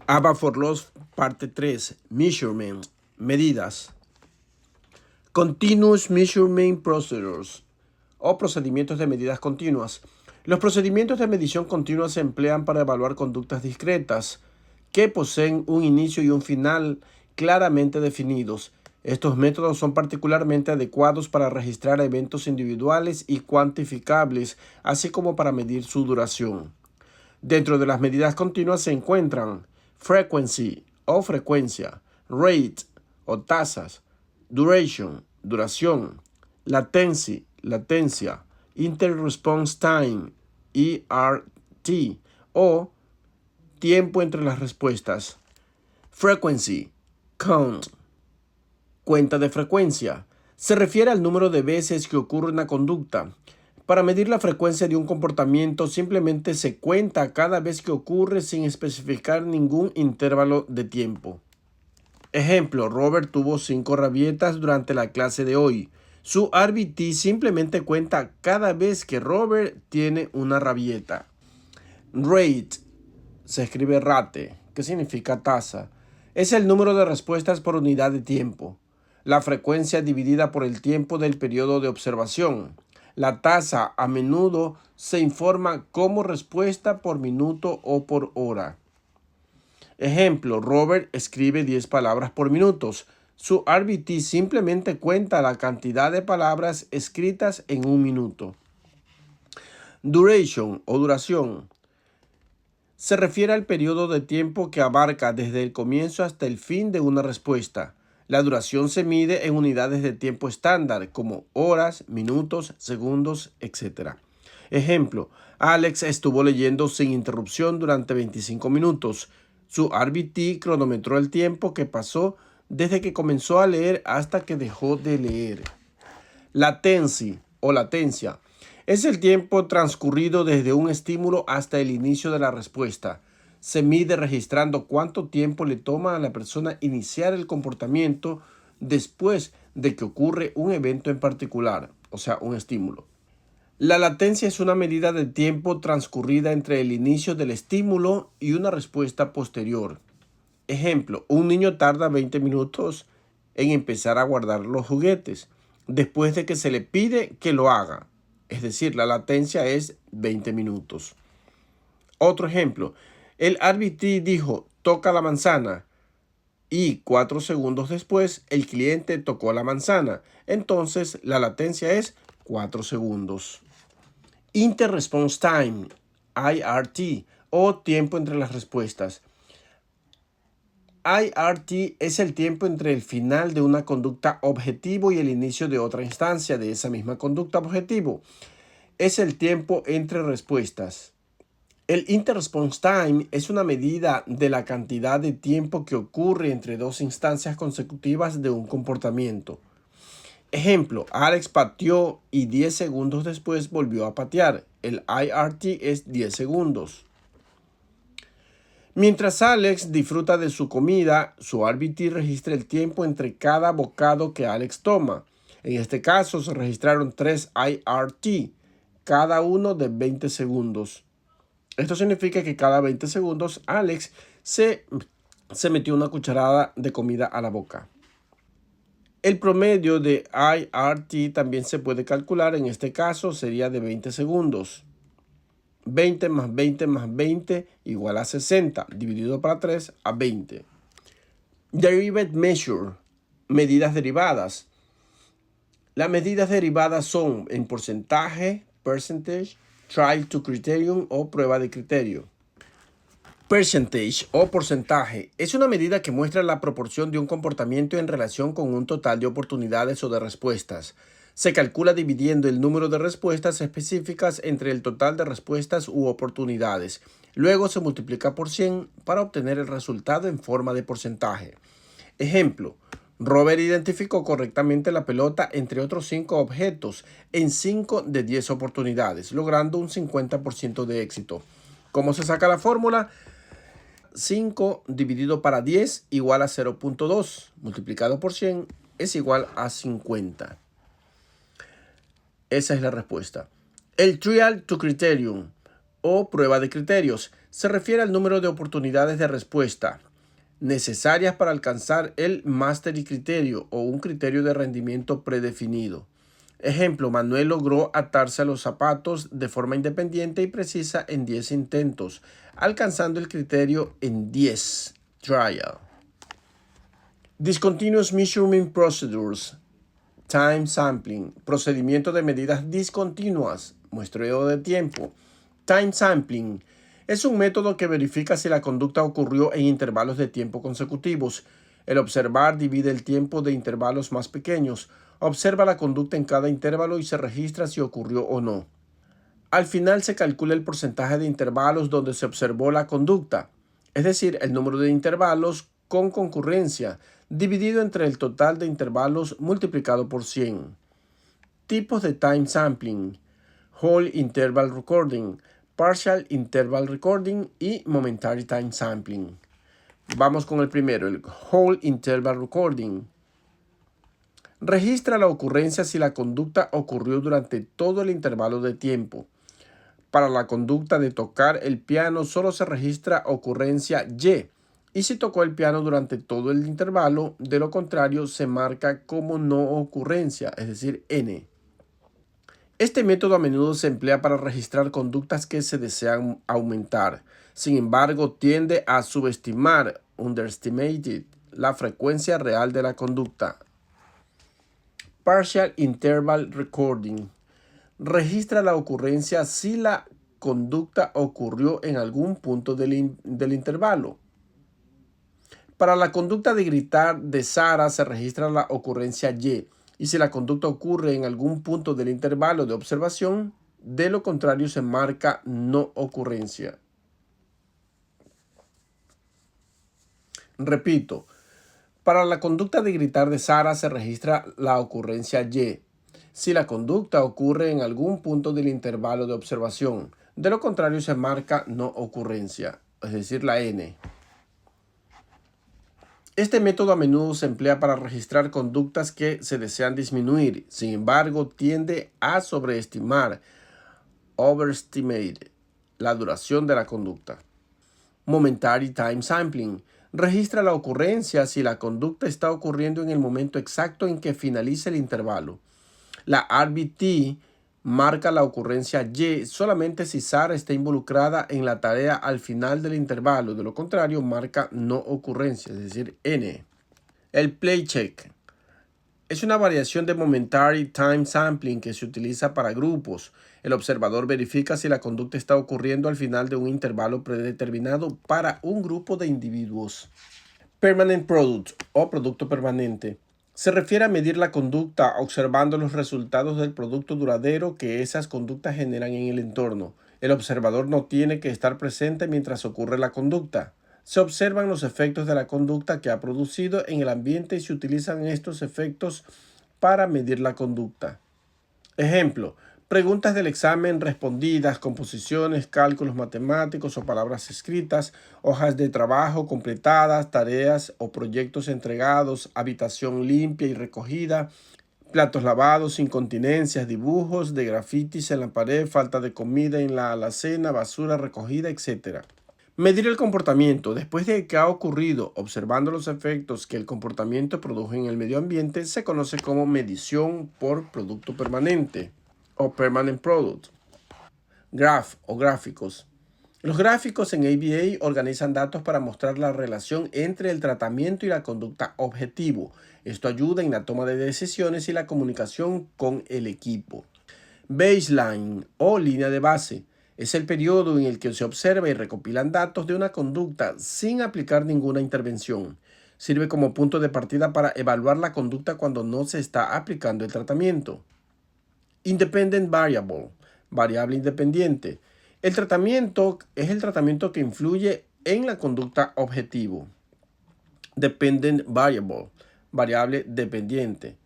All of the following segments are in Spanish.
ABA for Loss, parte 3. Measurement. Medidas. Continuous Measurement Procedures o procedimientos de medidas continuas. Los procedimientos de medición continua se emplean para evaluar conductas discretas que poseen un inicio y un final claramente definidos. Estos métodos son particularmente adecuados para registrar eventos individuales y cuantificables, así como para medir su duración. Dentro de las medidas continuas se encuentran frequency o frecuencia, rate o tasas, duration, duración, latency, latencia, interresponse time, ERT o tiempo entre las respuestas. Frequency, count, cuenta de frecuencia, se refiere al número de veces que ocurre una conducta. Para medir la frecuencia de un comportamiento simplemente se cuenta cada vez que ocurre sin especificar ningún intervalo de tiempo. Ejemplo, Robert tuvo 5 rabietas durante la clase de hoy. Su RBT simplemente cuenta cada vez que Robert tiene una rabieta. Rate, se escribe rate, que significa tasa. Es el número de respuestas por unidad de tiempo. La frecuencia dividida por el tiempo del periodo de observación. La tasa a menudo se informa como respuesta por minuto o por hora. Ejemplo, Robert escribe 10 palabras por minuto. Su RBT simplemente cuenta la cantidad de palabras escritas en un minuto. Duration o duración se refiere al periodo de tiempo que abarca desde el comienzo hasta el fin de una respuesta. La duración se mide en unidades de tiempo estándar como horas, minutos, segundos, etc. Ejemplo, Alex estuvo leyendo sin interrupción durante 25 minutos. Su RBT cronometró el tiempo que pasó desde que comenzó a leer hasta que dejó de leer. Latency o latencia es el tiempo transcurrido desde un estímulo hasta el inicio de la respuesta. Se mide registrando cuánto tiempo le toma a la persona iniciar el comportamiento después de que ocurre un evento en particular, o sea, un estímulo. La latencia es una medida de tiempo transcurrida entre el inicio del estímulo y una respuesta posterior. Ejemplo, un niño tarda 20 minutos en empezar a guardar los juguetes después de que se le pide que lo haga. Es decir, la latencia es 20 minutos. Otro ejemplo, el RBT dijo, toca la manzana, y 4 segundos después el cliente tocó la manzana. Entonces, la latencia es 4 segundos. Interresponse time, IRT, o tiempo entre las respuestas. IRT es el tiempo entre el final de una conducta objetivo y el inicio de otra instancia de esa misma conducta objetivo. Es el tiempo entre respuestas. El interresponse time es una medida de la cantidad de tiempo que ocurre entre dos instancias consecutivas de un comportamiento. Ejemplo, Alex pateó y 10 segundos después volvió a patear. El IRT es 10 segundos. Mientras Alex disfruta de su comida, su RBT registra el tiempo entre cada bocado que Alex toma. En este caso se registraron 3 IRT, cada uno de 20 segundos. Esto significa que cada 20 segundos Alex se metió una cucharada de comida a la boca. El promedio de IRT también se puede calcular, en este caso sería de 20 segundos. 20 más 20 más 20 igual a 60, dividido para 3 a 20. Derived measure, medidas derivadas. Las medidas derivadas son en porcentaje, percentage, trial to criterion o prueba de criterio. Percentage o porcentaje es una medida que muestra la proporción de un comportamiento en relación con un total de oportunidades o de respuestas. Se calcula dividiendo el número de respuestas específicas entre el total de respuestas u oportunidades. Luego se multiplica por 100 para obtener el resultado en forma de porcentaje. Ejemplo, Robert identificó correctamente la pelota entre otros 5 objetos en 5 de 10 oportunidades, logrando un 50% de éxito. ¿Cómo se saca la fórmula? 5 dividido para 10 igual a 0.2, multiplicado por 100 es igual a 50. Esa es la respuesta. El trial to criterion o prueba de criterios se refiere al número de oportunidades de respuesta necesarias para alcanzar el Mastery criterio o un criterio de rendimiento predefinido. Ejemplo, Manuel logró atarse a los zapatos de forma independiente y precisa en 10 intentos, alcanzando el criterio en 10. Trial. Discontinuous Measurement Procedures. Time Sampling. Procedimiento de medidas discontinuas. Muestreo de tiempo. Time Sampling. Es un método que verifica si la conducta ocurrió en intervalos de tiempo consecutivos. El observar divide el tiempo de intervalos más pequeños. Observa la conducta en cada intervalo y se registra si ocurrió o no. Al final se calcula el porcentaje de intervalos donde se observó la conducta, es decir, el número de intervalos con concurrencia, dividido entre el total de intervalos multiplicado por 100. Tipos de time sampling: whole interval recording, partial interval recording y momentary time sampling. Vamos con el primero, el whole interval recording. Registra la ocurrencia si la conducta ocurrió durante todo el intervalo de tiempo. Para la conducta de tocar el piano solo se registra ocurrencia y si tocó el piano durante todo el intervalo, de lo contrario se marca como no ocurrencia, es decir, N. Este método a menudo se emplea para registrar conductas que se desean aumentar. Sin embargo, tiende a subestimar, underestimated, la frecuencia real de la conducta. Partial Interval Recording. Registra la ocurrencia si la conducta ocurrió en algún punto del intervalo. Para la conducta de gritar de Sara se registra la ocurrencia y si la conducta ocurre en algún punto del intervalo de observación, de lo contrario se marca no ocurrencia. Repito, para la conducta de gritar de Sara se registra la ocurrencia si la conducta ocurre en algún punto del intervalo de observación. De lo contrario se marca no ocurrencia, es decir, la N. Este método a menudo se emplea para registrar conductas que se desean disminuir. Sin embargo, tiende a sobreestimar, overestimate, la duración de la conducta. Momentary time sampling. Registra la ocurrencia si la conducta está ocurriendo en el momento exacto en que finaliza el intervalo. La RBT marca la ocurrencia solamente si Sara está involucrada en la tarea al final del intervalo. De lo contrario, marca no ocurrencia, es decir, N. El play check es una variación de momentary time sampling que se utiliza para grupos. El observador verifica si la conducta está ocurriendo al final de un intervalo predeterminado para un grupo de individuos. Permanent product o producto permanente. Se refiere a medir la conducta observando los resultados del producto duradero que esas conductas generan en el entorno. El observador no tiene que estar presente mientras ocurre la conducta. Se observan los efectos de la conducta que ha producido en el ambiente y se utilizan estos efectos para medir la conducta. Ejemplo: preguntas del examen respondidas, composiciones, cálculos matemáticos o palabras escritas, hojas de trabajo completadas, tareas o proyectos entregados, habitación limpia y recogida, platos lavados, incontinencias, dibujos de grafitis en la pared, falta de comida en la alacena, basura recogida, etc. Medir el comportamiento. Después de que ha ocurrido, observando los efectos que el comportamiento produjo en el medio ambiente, se conoce como medición por producto permanente o permanent product. Graph o gráficos. Los gráficos en ABA organizan datos para mostrar la relación entre el tratamiento y la conducta objetivo. Esto ayuda en la toma de decisiones y la comunicación con el equipo. Baseline o línea de base. Es el periodo en el que se observa y recopilan datos de una conducta sin aplicar ninguna intervención. Sirve como punto de partida para evaluar la conducta cuando no se está aplicando el tratamiento. Independent variable, variable independiente. El tratamiento es el tratamiento que influye en la conducta objetivo. Dependent variable, variable dependiente.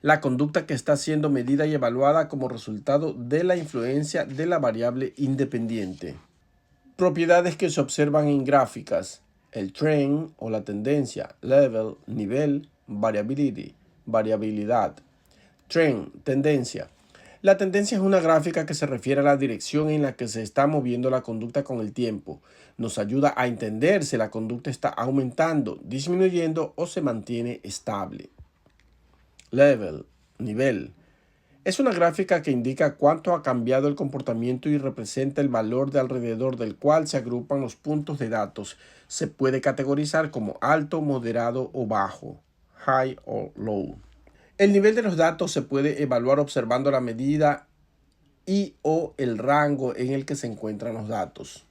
La conducta que está siendo medida y evaluada como resultado de la influencia de la variable independiente. Propiedades que se observan en gráficas. El trend o la tendencia, level, nivel, variability, variabilidad. Trend, tendencia. La tendencia es una gráfica que se refiere a la dirección en la que se está moviendo la conducta con el tiempo. Nos ayuda a entender si la conducta está aumentando, disminuyendo o se mantiene estable. Level, nivel. Es una gráfica que indica cuánto ha cambiado el comportamiento y representa el valor de alrededor del cual se agrupan los puntos de datos. Se puede categorizar como alto, moderado o bajo, high o low. El nivel de los datos se puede evaluar observando la medida y o el rango en el que se encuentran los datos.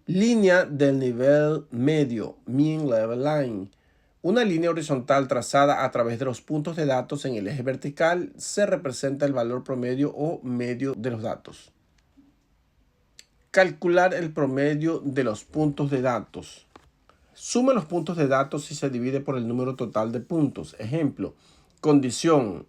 Línea del nivel medio, mean level line. Una línea horizontal trazada a través de los puntos de datos en el eje vertical se representa el valor promedio o medio de los datos. Calcular el promedio de los puntos de datos. Suma los puntos de datos y se divide por el número total de puntos. Ejemplo, condición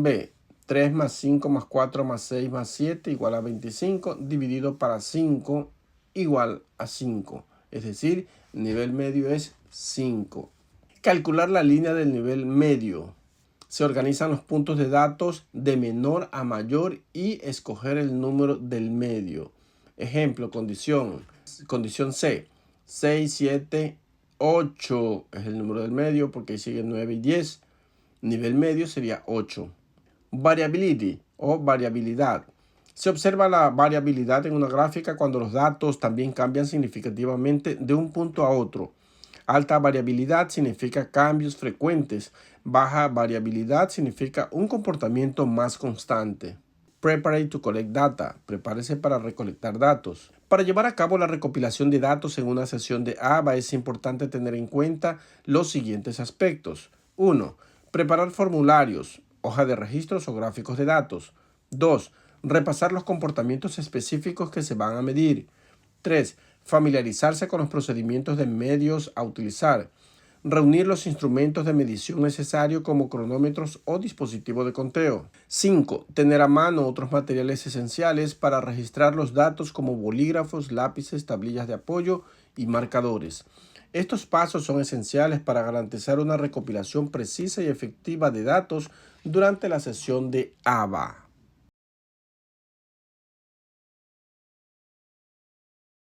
B, 3 más 5 más 4 más 6 más 7 igual a 25, dividido para 5 igual a 5. Es decir, nivel medio es 5. Calcular la línea del nivel medio. Se organizan los puntos de datos de menor a mayor y escoger el número del medio. Ejemplo, condición C. 6, 7, 8 es el número del medio porque ahí siguen 9 y 10. Nivel medio sería 8. Variability o variabilidad. Se observa la variabilidad en una gráfica cuando los datos también cambian significativamente de un punto a otro. Alta variabilidad significa cambios frecuentes. Baja variabilidad significa un comportamiento más constante. Prepare to collect data. Prepárese para recolectar datos. Para llevar a cabo la recopilación de datos en una sesión de ABA es importante tener en cuenta los siguientes aspectos. 1. Preparar formularios, hoja de registros o gráficos de datos. 2. Repasar los comportamientos específicos que se van a medir. 3. Familiarizarse con los procedimientos de medios a utilizar. Reunir los instrumentos de medición necesarios como cronómetros o dispositivos de conteo. 5. Tener a mano otros materiales esenciales para registrar los datos como bolígrafos, lápices, tablillas de apoyo y marcadores. Estos pasos son esenciales para garantizar una recopilación precisa y efectiva de datos durante la sesión de ABA.